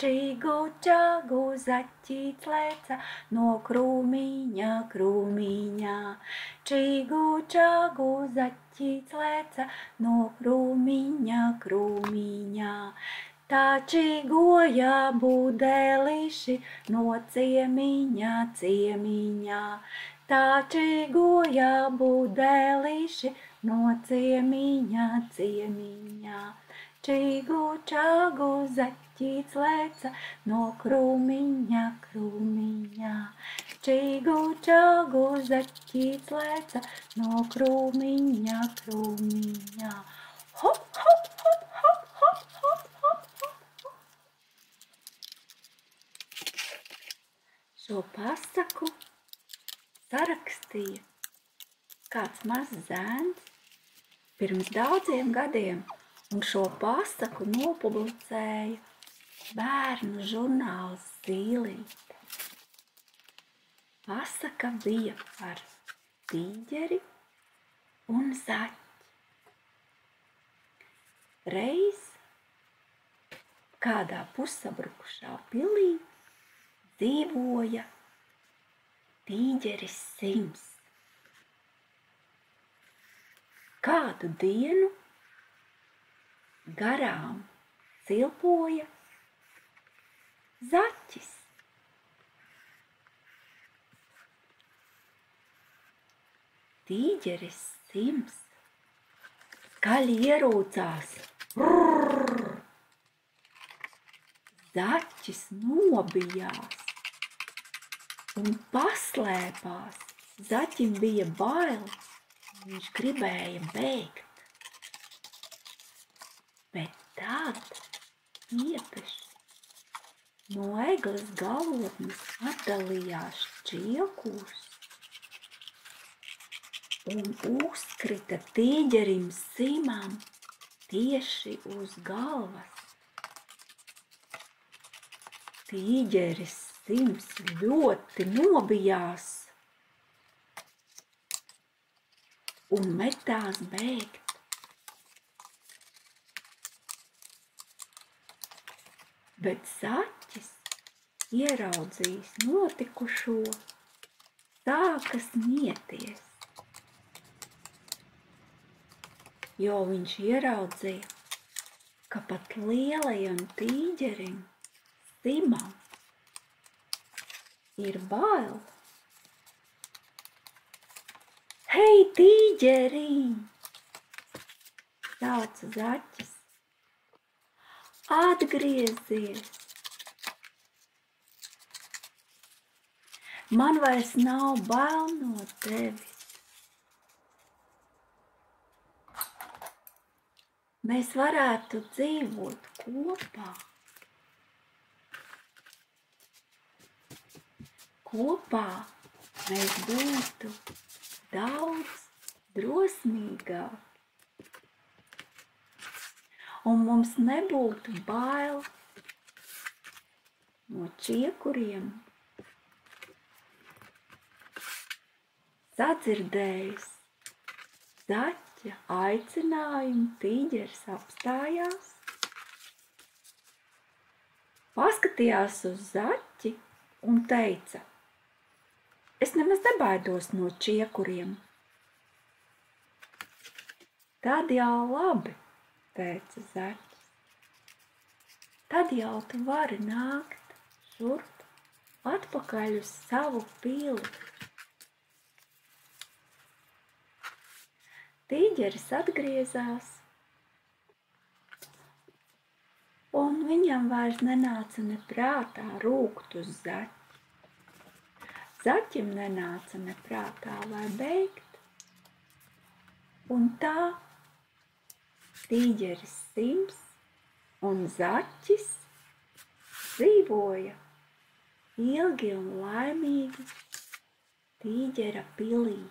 čīgu čāgu zaķīts leca no krūmiņa krūmiņā. Čīgu čāgu zaķīts leca no krūmiņa krūmiņā. Tā čīgoja būdelīši no ciemiņa ciemiņā. Tā čīgoja būdelīši no ciemiņa ciemiņā. Čīgu čāgu zaķīts leca no krūmiņa krūmiņā. Čīgu čāgu zaķīts leca no krūmiņa krūmiņā. Hop, hop, hop, hop, hop, hop, hop, hop. Šo pasaku sarakstīja kāds mazs zēns pirms daudziem gadiem, un šo pasaku nopublicēja bērnu žurnāls Zīlīte. Pasaka bija par tīģeri un zaķi. Reiz kādā pussabrukušā pilī dzīvoja tīģeris Sims. Kādu dienu garām cilpoja zaķis. Tīģeris Sims skaļi ierūcās. Brrr! Zaķis nobijās un paslēpās. Zaķim bija bail, viņš gribēja bēgt. Bet tad iepeši no egles galotnes atdalījās čiekus un uzkrita tīģerim Simam tieši uz galvas. Tīģeris Sims ļoti nobijās un metās bēgt. Bet zaķis, ieraudzījis notikušo, sāka smieties, jo viņš ieraudzīja, ka pat lielajam tīģerim Simam ir bail. Hei, tīģerī! Sauca zaķis. Atgriezies! Man vairs nav bail no tevis. Mēs varētu dzīvot kopā. Kopā mēs būtu daudz drosmīgāki. Un mums nebūtu bail no čiekuriem. Sadzirdējis zaķa aicinājumu, tīģeris apstājās, paskatījās uz zaķi un teica: es nemaz nebaidos no čiekuriem. Tad jau labi, teica zaķis. Tad jau tu vari nākt šurp atpakaļ uz savu pili. Tīģeris atgriezās, un viņam vairs nenāca ne prātā rūgt uz zaķi. Zaķim nenāca ne prātā vai beigt, un tā tīģeris Sims un zaķis dzīvoja ilgi un laimīgi tīģera pilī.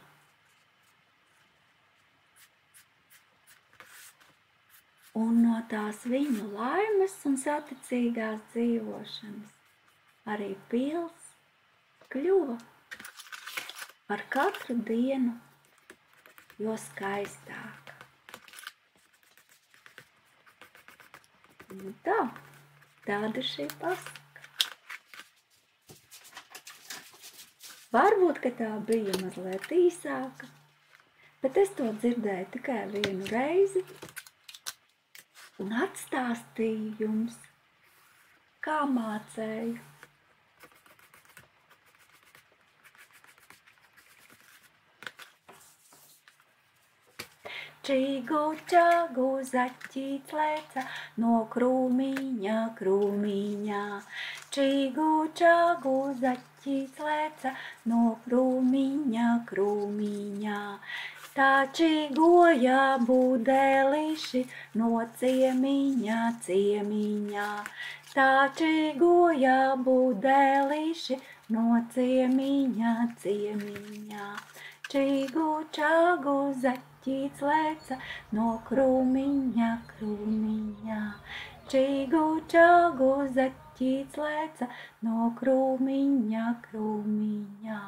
Un no tās viņu laimes un saticīgās dzīvošanas arī pils kļuva par katru dienu jo skaistāka. Nu tā, Tāda šī pasaka. Varbūt, ka tā bija mazliet īsāka, bet es to dzirdēju tikai vienu reizi un atstāstīju jums, kā mācēju. Čīgu čāgu zaķīts leca no krūmiņa krūmiņā. Čīgu čāgu zaķīts leca no krūmiņa krūmiņā. Tā čīgoja būdelīši no ciemiņa ciemiņā. Tā čīgoja būdelīši no ciemiņa ciemiņā. Čīgu čāgu zaķīts leca no krūmiņa krūmiņā. Čīgu čāgu zaķīts leca no krūmiņa krūmiņā.